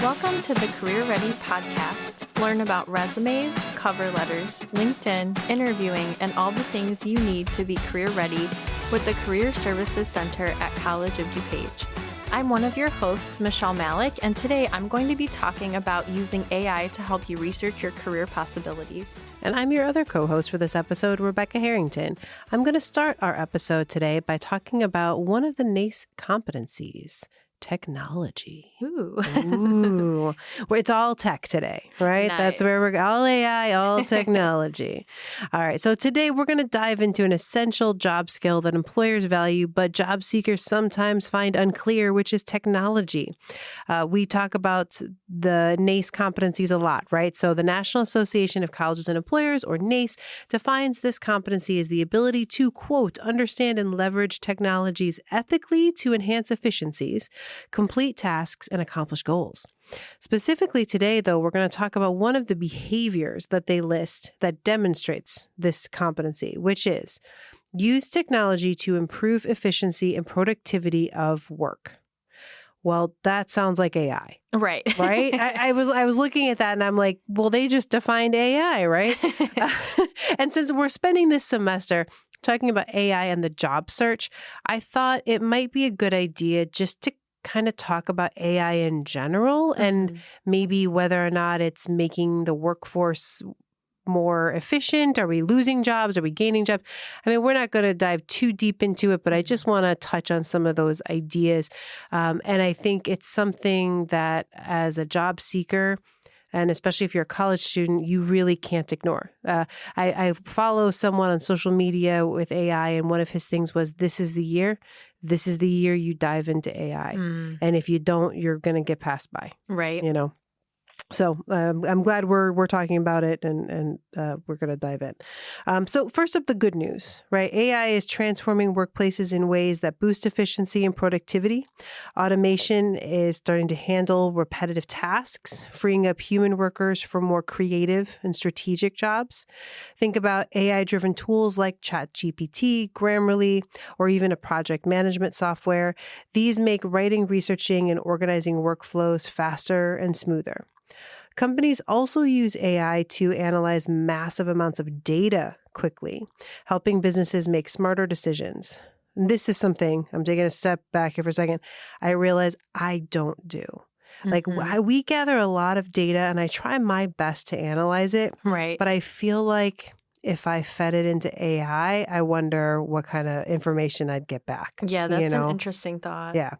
Welcome to the Career Ready podcast. Learn about resumes, cover letters, LinkedIn, interviewing, and all the things you need to be career ready with the Career Services Center at College of DuPage. I'm one of your hosts, Michelle Malik, and today I'm going to be talking about using AI to help you research your career possibilities. And I'm your other co-host for this episode, Rebecca Harrington. I'm going to start our episode today by talking about one of the NACE competencies. Technology. Ooh. Well, it's all tech today, right? Nice. That's where we're all AI, all technology. All right. So today we're going to dive into an essential job skill that employers value, but job seekers sometimes find unclear, which is technology. We talk about the NACE competencies a lot, right? So the National Association of Colleges and Employers, or NACE, defines this competency as the ability to, quote, understand and leverage technologies ethically to enhance efficiencies, complete tasks, and accomplish goals. Specifically today, though, we're going to talk about one of the behaviors that they list that demonstrates this competency, which is use technology to improve efficiency and productivity of work. Well, that sounds like AI. Right. Right? I was looking at that and I'm like, well, they just defined AI, right? And since we're spending this semester talking about AI and the job search, I thought it might be a good idea just to kind of talk about AI in general and maybe whether or not it's making the workforce more efficient. Are we losing jobs? Are we gaining jobs? I mean, we're not going to dive too deep into it, but I just want to touch on some of those ideas. And I think it's something that as a job seeker, and especially if you're a college student, you really can't ignore. I follow someone on social media with AI, and one of his things was, this is the year you dive into AI. And if you don't, you're going to get passed by. Right. You know? So I'm glad we're talking about it and we're going to dive in. So first up, the good news, right? AI is transforming workplaces in ways that boost efficiency and productivity. Automation is starting to handle repetitive tasks, freeing up human workers for more creative and strategic jobs. Think about AI-driven tools like ChatGPT, Grammarly, or even a project management software. These make writing, researching, and organizing workflows faster and smoother. Companies also use AI to analyze massive amounts of data quickly, helping businesses make smarter decisions. And this is something, I'm taking a step back here for a second, I realize I don't do. Like we gather a lot of data and I try my best to analyze it. Right. But I feel like if I fed it into AI, I wonder what kind of information I'd get back. Yeah, that's an interesting thought. Yeah.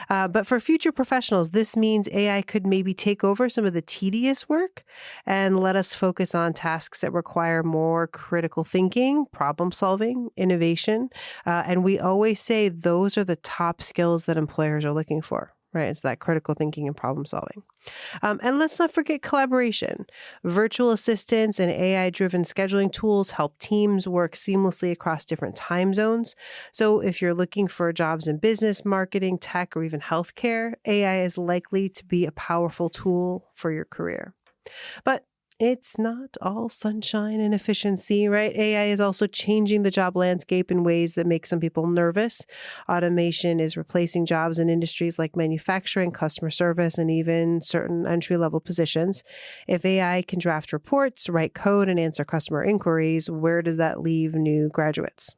But for future professionals, this means AI could maybe take over some of the tedious work and let us focus on tasks that require more critical thinking, problem solving, innovation. And we always say those are the top skills that employers are looking for. Right. It's that critical thinking and problem solving. And let's not forget collaboration. Virtual assistants and AI-driven scheduling tools help teams work seamlessly across different time zones. So if you're looking for jobs in business, marketing, tech, or even healthcare, AI is likely to be a powerful tool for your career. But it's not all sunshine and efficiency, right? AI is also changing the job landscape in ways that make some people nervous. Automation is replacing jobs in industries like manufacturing, customer service, and even certain entry-level positions. If AI can draft reports, write code, and answer customer inquiries, where does that leave new graduates?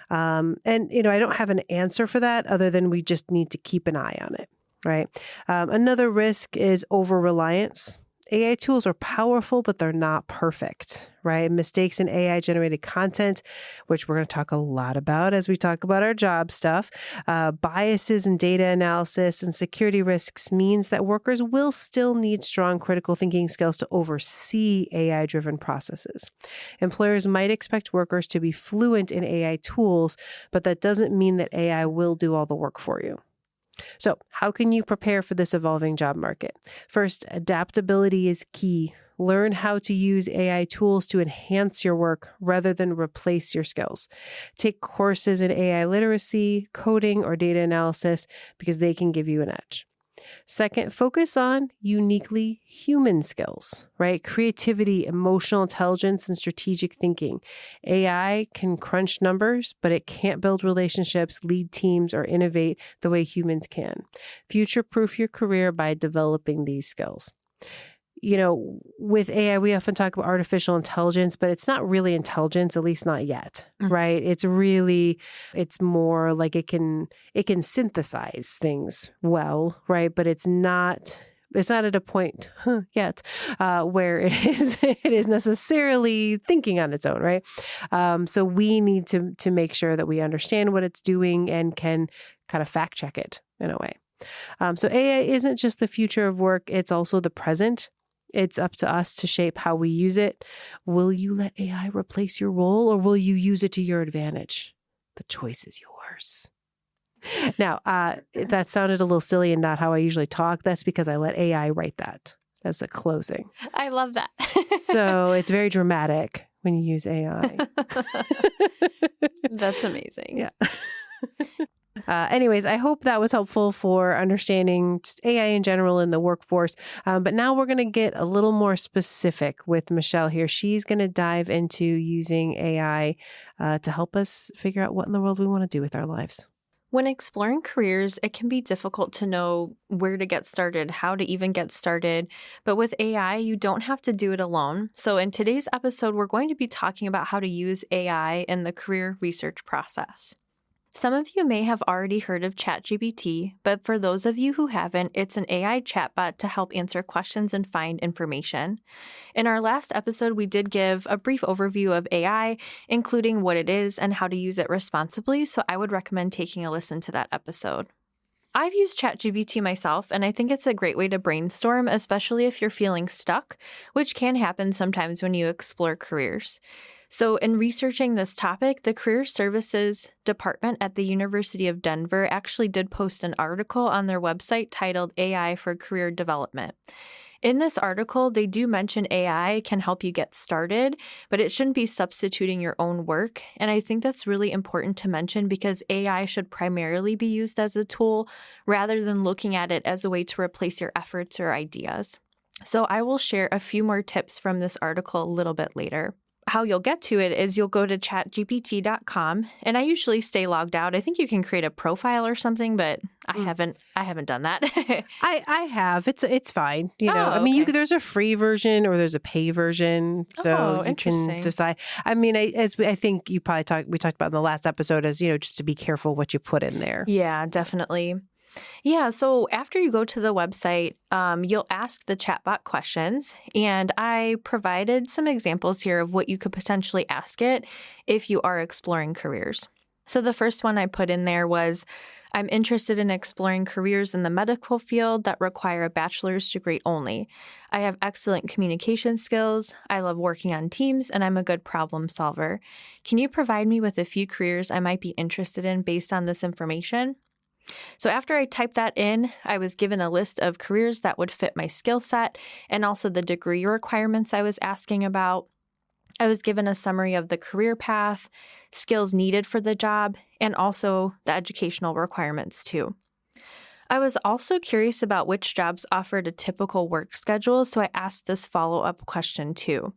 And, I don't have an answer for that other than we just need to keep an eye on it, right? Another risk is over-reliance. AI tools are powerful, but they're not perfect, right? Mistakes in AI-generated content, which we're going to talk a lot about as we talk about our job stuff, biases in data analysis and security risks means that workers will still need strong critical thinking skills to oversee AI-driven processes. Employers might expect workers to be fluent in AI tools, but that doesn't mean that AI will do all the work for you. So how can you prepare for this evolving job market? First, adaptability is key. Learn how to use AI tools to enhance your work rather than replace your skills. Take courses in AI literacy, coding, or data analysis because they can give you an edge. Second, focus on uniquely human skills, right? Creativity, emotional intelligence, and strategic thinking. AI can crunch numbers, but it can't build relationships, lead teams, or innovate the way humans can. Future-proof your career by developing these skills. With AI, we often talk about artificial intelligence, but it's not really intelligence, at least not yet, right? It's more like it can synthesize things well, right? But it's not at a point yet where it is necessarily thinking on its own, right? So we need to make sure that we understand what it's doing and can kind of fact check it in a way. So AI isn't just the future of work, it's also the present. It's up to us to shape how we use it. Will you let AI replace your role, or will you use it to your advantage? The choice is yours. Now, that sounded a little silly and not how I usually talk. That's because I let AI write that as a closing. I love that. So it's very dramatic when you use AI. That's amazing. Yeah. Anyways, I hope that was helpful for understanding just AI in general in the workforce. But now we're going to get a little more specific with Michelle here. She's going to dive into using AI to help us figure out what in the world we want to do with our lives. When exploring careers, it can be difficult to know where to get started, how to even get started. But with AI, you don't have to do it alone. So in today's episode, we're going to be talking about how to use AI in the career research process. Some of you may have already heard of ChatGPT, but for those of you who haven't, it's an AI chatbot to help answer questions and find information. In our last episode, we did give a brief overview of AI, including what it is and how to use it responsibly, so I would recommend taking a listen to that episode. I've used ChatGPT myself, and I think it's a great way to brainstorm, especially if you're feeling stuck, which can happen sometimes when you explore careers. So in researching this topic, the Career Services Department at the University of Denver actually did post an article on their website titled AI for Career Development. In this article, they do mention AI can help you get started, but it shouldn't be substituting your own work. And I think that's really important to mention because AI should primarily be used as a tool rather than looking at it as a way to replace your efforts or ideas. So I will share a few more tips from this article a little bit later. How you'll get to it is you'll go to chatgpt.com, and I usually stay logged out. I think you can create a profile or something, but I haven't done that. I have. It's fine. I mean, okay. There's a free version or there's a pay version, so you can decide. I mean, I think we talked about in the last episode as just to be careful what you put in there. Yeah, definitely. Yeah, so after you go to the website, you'll ask the chatbot questions, and I provided some examples here of what you could potentially ask it if you are exploring careers. So the first one I put in there was, I'm interested in exploring careers in the medical field that require a bachelor's degree only. I have excellent communication skills, I love working on teams, and I'm a good problem solver. Can you provide me with a few careers I might be interested in based on this information? So after I typed that in, I was given a list of careers that would fit my skill set and also the degree requirements I was asking about. I was given a summary of the career path, skills needed for the job, and also the educational requirements too. I was also curious about which jobs offered a typical work schedule, so I asked this follow-up question too.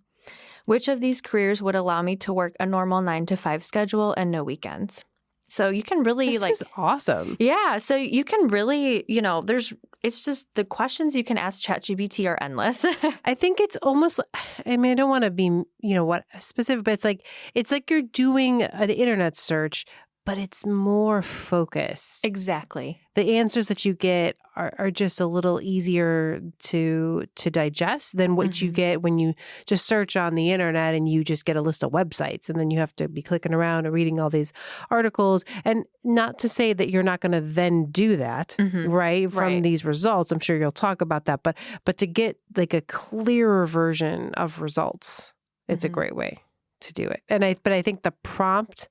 Which of these careers would allow me to work a normal 9-to-5 schedule and no weekends? So you can really This is awesome. Yeah. So you can really, it's just the questions you can ask ChatGPT are endless. I think it's almost, I don't want to be, specific, but it's like you're doing an internet search, but it's more focused. Exactly. The answers that you get are just a little easier to digest than what you get when you just search on the internet and you just get a list of websites and then you have to be clicking around and reading all these articles. And not to say that you're not going to then do that, right? From these results. I'm sure you'll talk about that. But to get like a clearer version of results, it's a great way to do it. But I think the prompt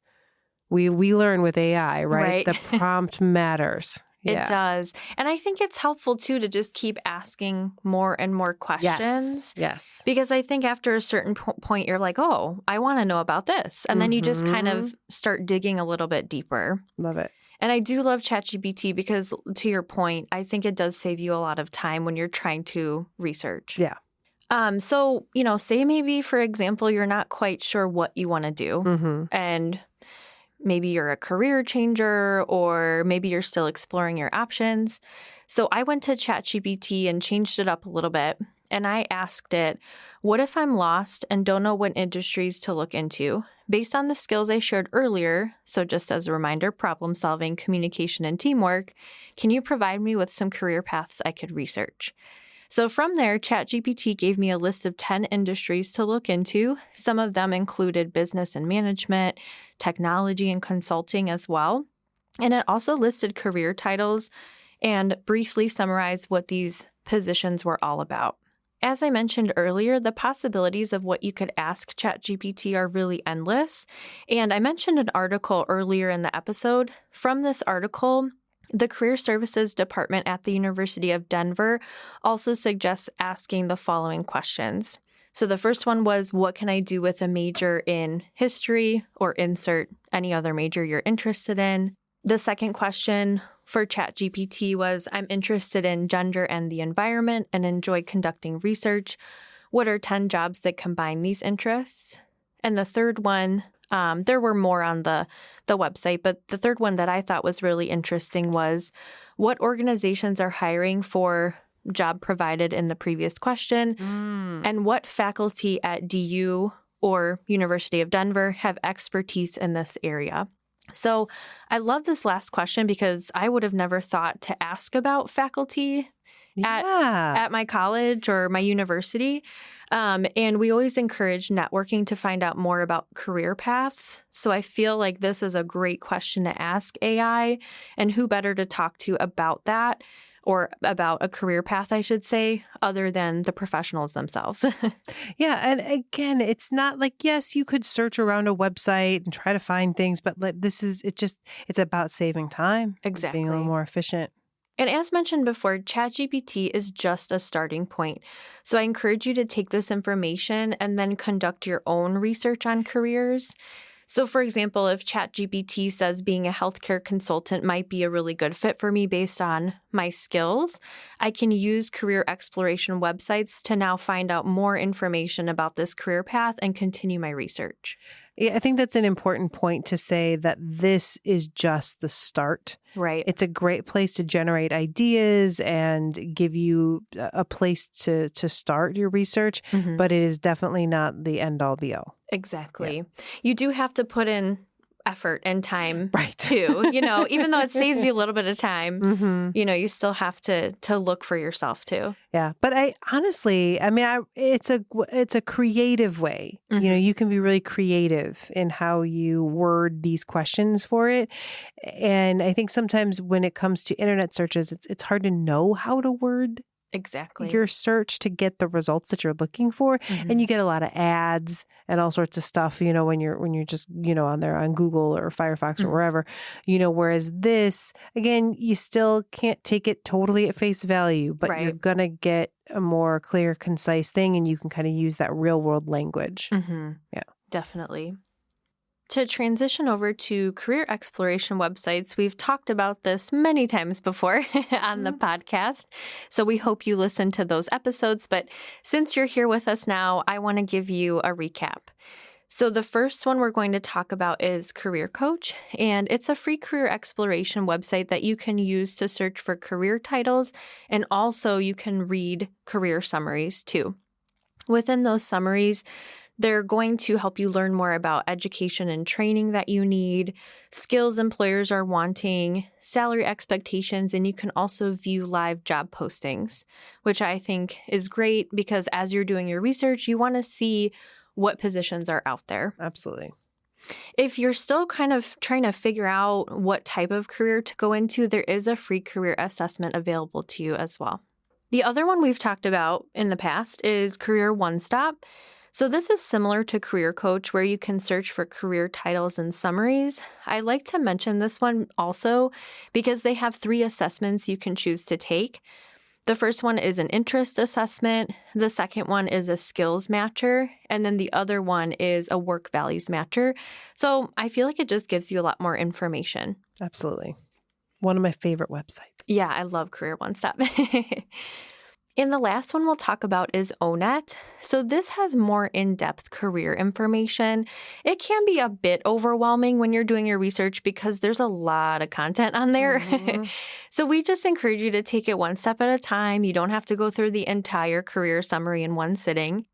we learn with AI, right? The prompt matters. Yeah. It does. And I think it's helpful, too, to just keep asking more and more questions. Yes. Because I think after a certain point, you're like, oh, I want to know about this. And then you just kind of start digging a little bit deeper. Love it. And I do love ChatGPT because, to your point, I think it does save you a lot of time when you're trying to research. Yeah. So, say maybe, for example, you're not quite sure what you want to do. And maybe you're a career changer, or maybe you're still exploring your options. So I went to ChatGPT and changed it up a little bit. And I asked it, what if I'm lost and don't know what industries to look into? Based on the skills I shared earlier, so just as a reminder, problem solving, communication, and teamwork, can you provide me with some career paths I could research? So from there, ChatGPT gave me a list of 10 industries to look into. Some of them included business and management, technology and consulting as well. And it also listed career titles and briefly summarized what these positions were all about. As I mentioned earlier, the possibilities of what you could ask ChatGPT are really endless. And I mentioned an article earlier in the episode. From this article, the Career Services Department at the University of Denver also suggests asking the following questions. So the first one was, what can I do with a major in history, or insert any other major you're interested in? The second question for ChatGPT was, I'm interested in gender and the environment and enjoy conducting research. What are 10 jobs that combine these interests? And the third one, there were more on the website, but the third one that I thought was really interesting was, what organizations are hiring for job provided in the previous question? And what faculty at DU or University of Denver have expertise in this area? So I love this last question because I would have never thought to ask about faculty at my college or my university. And we always encourage networking to find out more about career paths. So I feel like this is a great question to ask AI, and who better to talk to about that, or about a career path, I should say, other than the professionals themselves. Yeah. And again, it's not like, yes, you could search around a website and try to find things, but it's about saving time. Exactly. Being a little more efficient. And as mentioned before, ChatGPT is just a starting point. So I encourage you to take this information and then conduct your own research on careers. So for example, if ChatGPT says being a healthcare consultant might be a really good fit for me based on my skills, I can use career exploration websites to now find out more information about this career path and continue my research. Yeah, I think that's an important point to say, that this is just the start. Right. It's a great place to generate ideas and give you a place to start your research, but it is definitely not the end all be all. Exactly. Yeah. You do have to put in effort and time right. too, even though it saves you a little bit of time, you still have to look for yourself too. Yeah. But it's a creative way. You can be really creative in how you word these questions for it. And I think sometimes when it comes to internet searches, it's hard to know how to word exactly your search to get the results that you're looking for. And you get a lot of ads and all sorts of stuff, when you're just, on there on Google or Firefox or wherever, whereas this, again, you still can't take it totally at face value, but you're going to get a more clear, concise thing, and you can kind of use that real world language. Yeah, definitely. To transition over to career exploration websites, we've talked about this many times before on the podcast, so we hope you listen to those episodes. But since you're here with us now, I want to give you a recap. So the first one we're going to talk about is Career Coach, and it's a free career exploration website that you can use to search for career titles, and also you can read career summaries too. Within those summaries, they're going to help you learn more about education and training that you need, skills employers are wanting, salary expectations, and you can also view live job postings, which I think is great because as you're doing your research, you want to see what positions are out there. Absolutely. If you're still kind of trying to figure out what type of career to go into, there is a free career assessment available to you as well. The other one we've talked about in the past is Career One Stop. So this is similar to Career Coach, where you can search for career titles and summaries. I like to mention this one also because they have 3 assessments you can choose to take. The first one is an interest assessment. The second one is a skills matcher. And then the other one is a work values matcher. So I feel like it just gives you a lot more information. Absolutely. One of my favorite websites. Yeah, I love Career One Step. And the last one we'll talk about is ONET. So this has more in-depth career information. It can be a bit overwhelming when you're doing your research because there's a lot of content on there. So we just encourage you to take it one step at a time. You don't have to go through the entire career summary in one sitting.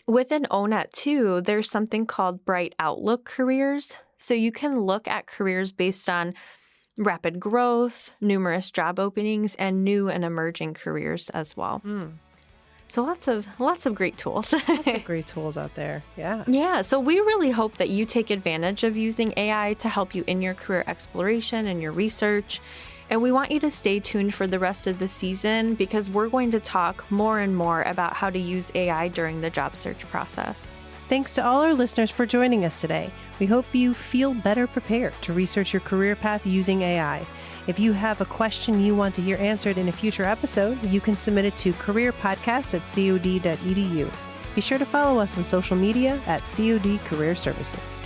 Within ONET too, there's something called Bright Outlook careers. So you can look at careers based on rapid growth, numerous job openings, and new and emerging careers as well. So lots of great tools. Lots of great tools out there. Yeah. Yeah. So we really hope that you take advantage of using AI to help you in your career exploration and your research. And we want you to stay tuned for the rest of the season because we're going to talk more and more about how to use AI during the job search process. Thanks to all our listeners for joining us today. We hope you feel better prepared to research your career path using AI. If you have a question you want to hear answered in a future episode, you can submit it to careerpodcast@cod.edu. Be sure to follow us on social media at COD Career Services.